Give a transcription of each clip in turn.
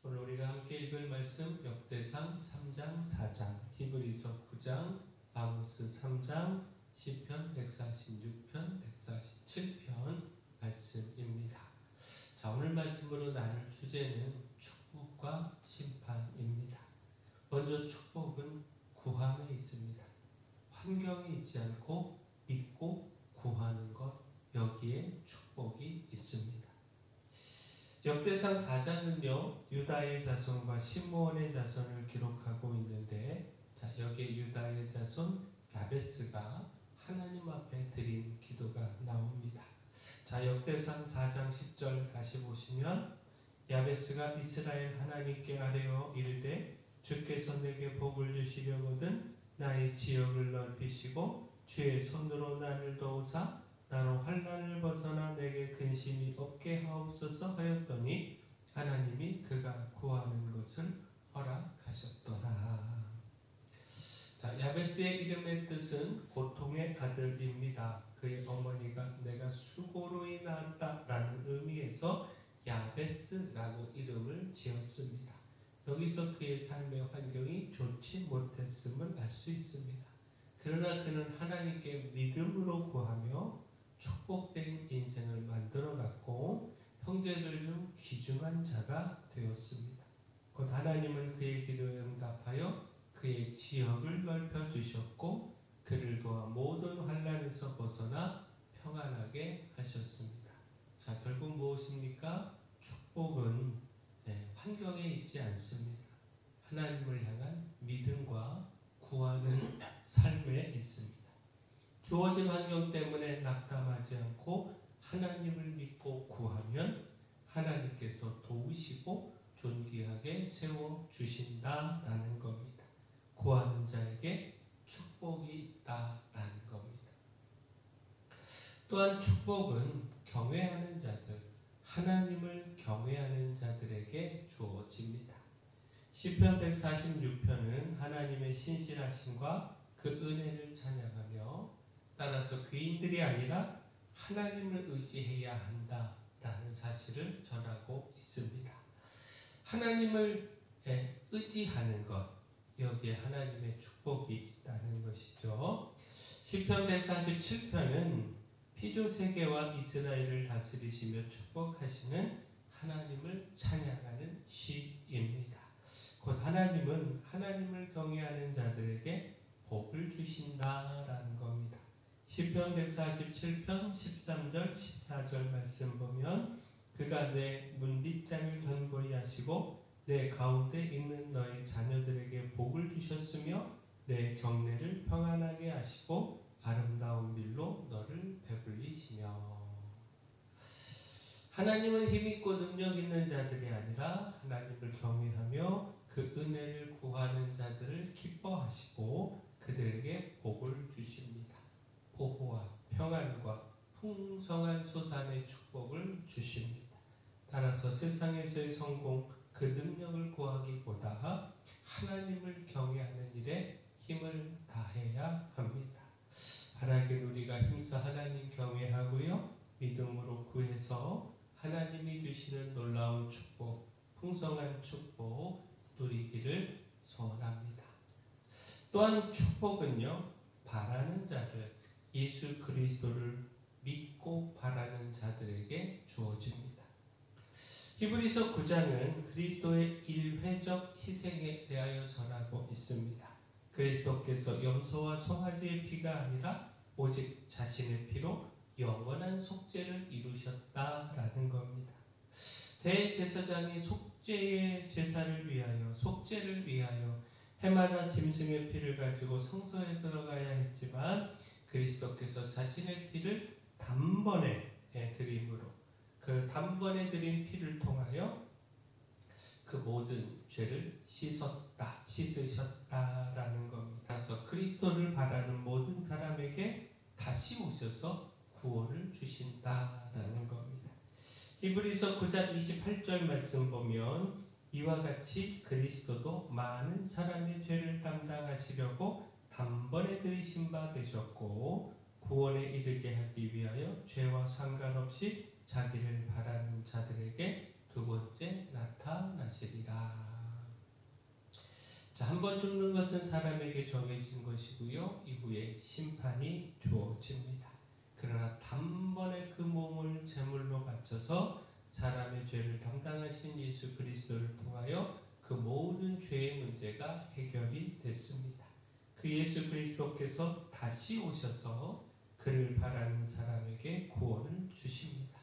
오늘 우리가 함께 읽을 말씀 역대상 3장 4장 히브리서 9장 아모스 3장 시편 146편 147편 말씀입니다. 자, 오늘 말씀으로 나눌 주제는 축복과 심판입니다. 먼저 축복은 구함에 있습니다. 환경에 있지 않고 믿고 구하는 것, 여기에 축복이 있습니다. 역대상 4장은요 유다의 자손과 시므온의 자손을 기록하고 있는데, 자, 여기에 유다의 자손 야베스가 하나님 앞에 드린 기도가 나옵니다. 자, 역대상 4장 10절 다시 보시면, 야베스가 이스라엘 하나님께 아뢰어 이르되 주께서 내게 복을 주시려거든 나의 지역을 넓히시고 주의 손으로 나를 도우사 나로 환난을 벗어나 내게 근심이 없게 하옵소서 하였더니 하나님이 그가 구하는 것을 허락하셨더라. 자, 야베스의 이름의 뜻은 고통의 아들입니다. 그의 어머니가 내가 수고로 인하였다 라는 의미에서 야베스라고 이름을 지었습니다. 여기서 그의 삶의 환경이 좋지 못했음을 알 수 있습니다. 그러나 그는 하나님께 믿음으로 구하며 축복된 인생을 만들어갔고 형제들 중 귀중한 자가 되었습니다. 곧 하나님은 그의 기도에 응답하여 그의 지역을 넓혀주셨고 그를 도와 모든 환난에서 벗어나 평안하게 하셨습니다. 자, 결국 무엇입니까? 축복은 환경에 있지 않습니다. 하나님을 향한 믿음과 구하는 삶에 있습니다. 주어진 환경 때문에 낙담하지 않고 하나님을 믿고 구하면 하나님께서 도우시고 존귀하게 세워주신다라는 겁니다. 구하는 자에게 축복이 있다라는 겁니다. 또한 축복은 경외하는 자들, 하나님을 경외하는 자들에게 주어집니다. 시편 146편은 하나님의 신실하심과 그 은혜를 찬양하며 따라서 귀인들이 아니라 하나님을 의지해야 한다라는 사실을 전하고 있습니다. 하나님을 의지하는 것, 여기에 하나님의 축복이 있다는 것이죠. 시편 147편은 피조세계와 이스라엘을 다스리시며 축복하시는 하나님을 찬양하는 시입니다. 곧 하나님은 하나님을 경외하는 자들에게 복을 주신다라는 겁니다. 시편 147편 13절 14절 말씀 보면, 그가 내 문 밑장을 견고히 하시고 내 가운데 있는 너의 자녀들에게 복을 주셨으며 내 경내를 평안하게 하시고 아름다운 밀로 너를 배불리시며. 하나님은 힘있고 능력 있는 자들이 아니라 하나님을 경외하며 그 은혜를 구하는 자들을 기뻐하시고 그들에게 복을 주십니다. 보호와 평안과 풍성한 소산의 축복을 주십니다. 따라서 세상에서의 성공, 그 능력을 구하기보다 하나님을 경외하는 일에 힘을 다해야 합니다. 하나님, 우리가 힘써 하나님 경외하고요 믿음으로 구해서 하나님이 주시는 놀라운 축복, 풍성한 축복 누리기를 소원합니다. 또한 축복은요 바라는 자들, 예수 그리스도를 믿고 바라는 자들에게 주어집니다. 히브리서 9장은 그리스도의 일회적 희생에 대하여 전하고 있습니다. 그리스도께서 염소와 송아지의 피가 아니라 오직 자신의 피로 영원한 속죄를 이루셨다라는 겁니다. 대제사장이 속죄의 제사를 위하여, 속죄를 위하여 해마다 짐승의 피를 가지고 성소에 들어가야 했지만 그리스도께서 자신의 피를 단번에 드림으로, 그 단번에 드린 피를 통하여 그 모든 죄를 씻으셨다라는 겁니다. 그래서 그리스도를 바라는 모든 사람에게 다시 오셔서 구원을 주신다라는 겁니다. 히브리서 9장 28절 말씀 보면, 이와 같이 그리스도도 많은 사람의 죄를 담당하시려고 단번에 들이신 바 되셨고 구원에 이르게 하기 위하여 죄와 상관없이 자기를 바라는 자들에게 두 번째 나타나시리라. 자, 한 번 죽는 것은 사람에게 정해진 것이고요. 이후에 심판이 주어집니다. 그러나 단번에 그 몸을 제물로 바쳐서 사람의 죄를 담당하신 예수 그리스도를 통하여 그 모든 죄의 문제가 해결이 됐습니다. 그 예수 그리스도께서 다시 오셔서 그를 바라는 사람에게 구원을 주십니다.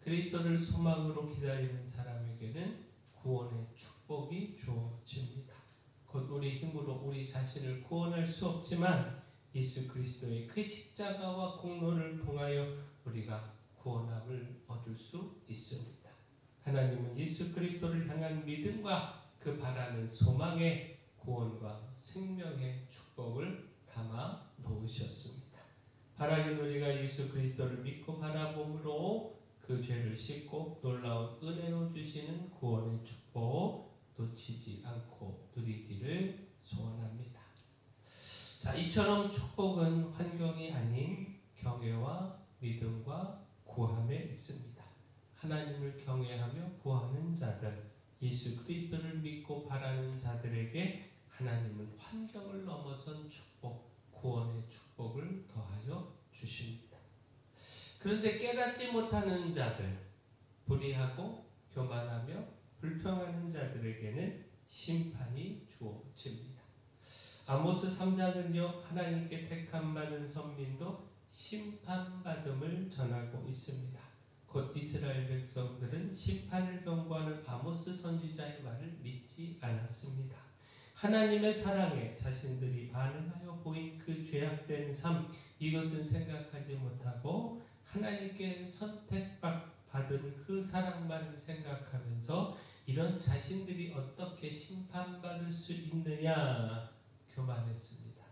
그리스도를 소망으로 기다리는 사람에게는 구원의 축복이 주어집니다. 곧 우리 힘으로 우리 자신을 구원할 수 없지만 예수 그리스도의 그 십자가와 공로를 통하여 우리가 구원함을 얻을 수 있습니다. 하나님은 예수 그리스도를 향한 믿음과 그 바라는 소망의 구원과 생명의 축복을 담아 놓으셨습니다. 바라는 우리가 예수 그리스도를 믿고 바라봄으로 그 죄를 씻고 놀라운 은혜로 주시는 구원의 축복 놓치지 않고 누리기를 소원합니다. 자, 이처럼 축복은 환경이 아닌 경외와 믿음과 구함에 있습니다. 하나님을 경외하며 구하는 자들, 예수 그리스도를 믿고 바라는 자들에게 하나님은 환경을 넘어선 축복, 구원의 축복을 더하여 주십니다. 그런데 깨닫지 못하는 자들, 불의하고 교만하며 불평하는 자들에게는 심판이 주어집니다. 아모스 3장은요, 하나님께 택함 받은 선민도 심판받음을 전하고 있습니다. 곧 이스라엘 백성들은 심판을 경고하는 아모스 선지자의 말을 믿지 않았습니다. 하나님의 사랑에 자신들이 반응하여 보인 그 죄악된 삶, 이것은 생각하지 못하고 하나님께 선택받은 그 사랑만을 생각하면서 이런 자신들이 어떻게 심판받을 수 있느냐 교만했습니다.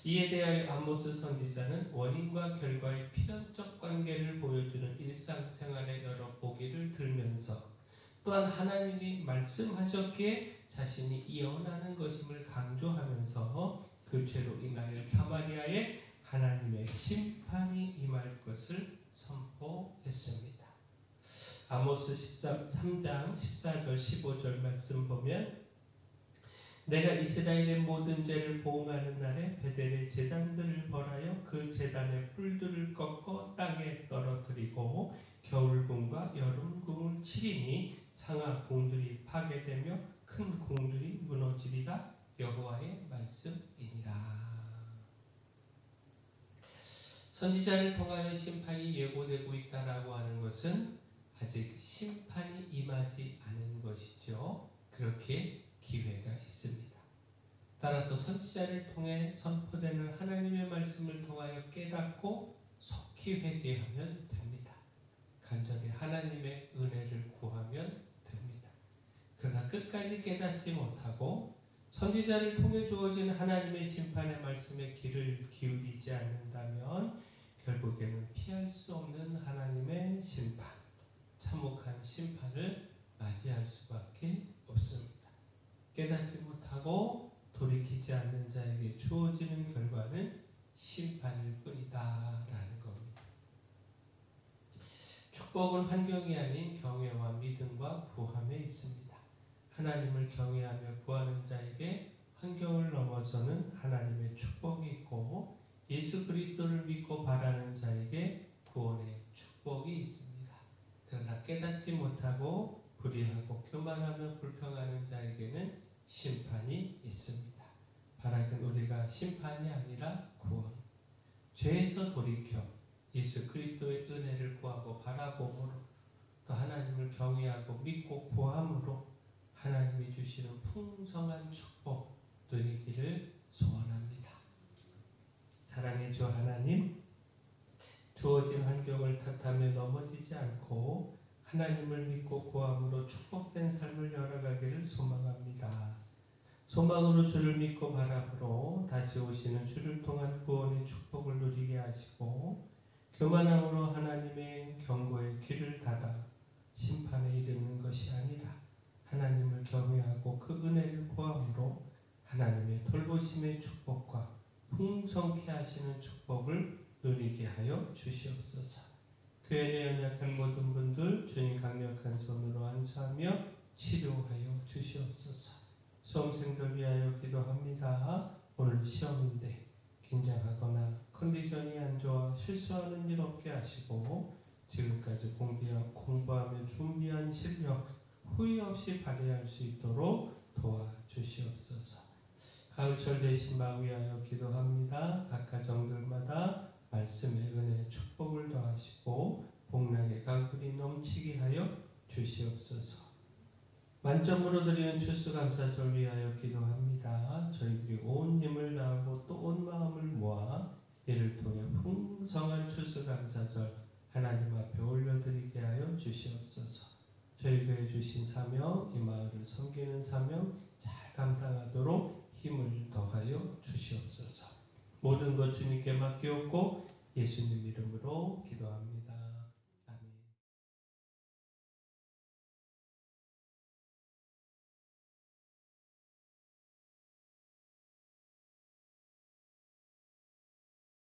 이에 대하여 아모스 선지자는 원인과 결과의 필연적 관계를 보여주는 일상생활의 여러 보기를 들면서 또한 하나님이 말씀하셨기에 자신이 이어나는 것임을 강조하면서 그 죄로 인하여 사마리아에 하나님의 심판이 임할 것을 선포했습니다. 아모스 3장 14절 15절 말씀 보면 내가 이스라엘의 모든 죄를 보응하는 날에 베델의 제단들을 벌하여 그 제단의 뿔들을 꺾어 땅에 떨어뜨리고 겨울궁과 여름궁을 치리니 상하 궁들이 파괴되며 큰 궁들이 무너지리라. 여호와의 말씀이니라. 선지자를 통하여 심판이 예고되고 있다라고 하는 것은 아직 심판이 임하지 않은 것이죠. 그렇게 기회가 있습니다. 따라서 선지자를 통해 선포되는 하나님의 말씀을 통하여 깨닫고 속히 회개하면 됩니다. 간절히 하나님의 은혜를 구하면 됩니다. 그러나 끝까지 깨닫지 못하고 선지자를 통해 주어진 하나님의 심판의 말씀에 귀를 기울이지 않는다면 결국에는 피할 수 없는 하나님의 심판, 참혹한 심판을 맞이할 수밖에 없습니다. 깨닫지 못하고 돌이키지 않는 자에게 주어지는 결과는 심판일 뿐이다라는 겁니다. 축복은 환경이 아닌 경외와 믿음과 구함에 있습니다. 하나님을 경외하며 구하는 자에게 환경을 넘어서는 하나님의 축복이 있고 예수 그리스도를 믿고 바라는 자에게 구원의 축복이 있습니다. 그러나 깨닫지 못하고 불의하고 교만하며 불평하는 자에게는 심판이 있습니다. 바라긴 우리가 심판이 아니라 구원, 죄에서 돌이켜 예수 그리스도의 은혜를 구하고 바라봄으로 또 하나님을 경외하고 믿고 구함으로 하나님이 주시는 풍성한 축복 누리기를 소원합니다. 사랑의 주 하나님, 주어진 환경을 탓하며 넘어지지 않고 하나님을 믿고 구함으로 축복된 삶을 열어가기를 소망합니다. 소망으로 주를 믿고 바람으로 다시 오시는 주를 통한 구원의 축복을 누리게 하시고 교만함으로 하나님의 경고에 귀를 닫아 심판에 이르는 것이 아니라 하나님을 경외하고 그 은혜를 구함으로 하나님의 돌보심의 축복과 풍성케 하시는 축복을 누리게 하여 주시옵소서. 교회 내 연약한 모든 분들 주님 강력한 손으로 안수하며 치료하여 주시옵소서. 수험생들 위하여 기도합니다. 오늘 시험인데 긴장하거나 컨디션이 안 좋아 실수하는 일 없게 하시고 지금까지 공부하며 준비한 실력 후회 없이 발휘할 수 있도록 도와주시옵소서. 가을철 되신 바 위하여 기도합니다. 각 가정들마다 말씀의 은혜 축복을 더하시고 복락의 강물이 넘치게 하여 주시옵소서. 만점으로 드리는 추수감사절 위하여 기도합니다. 저희들이 온 힘을 다하고 또 온 마음을 모아 이를 통해 풍성한 추수감사절 하나님 앞에 올려드리게 하여 주시옵소서. 저희 교회 주신 사명, 이 마을을 섬기는 사명 잘 감당하도록 힘을 더하여 주시옵소서. 모든 것 주님께 맡기옵고 예수님 이름으로 기도합니다.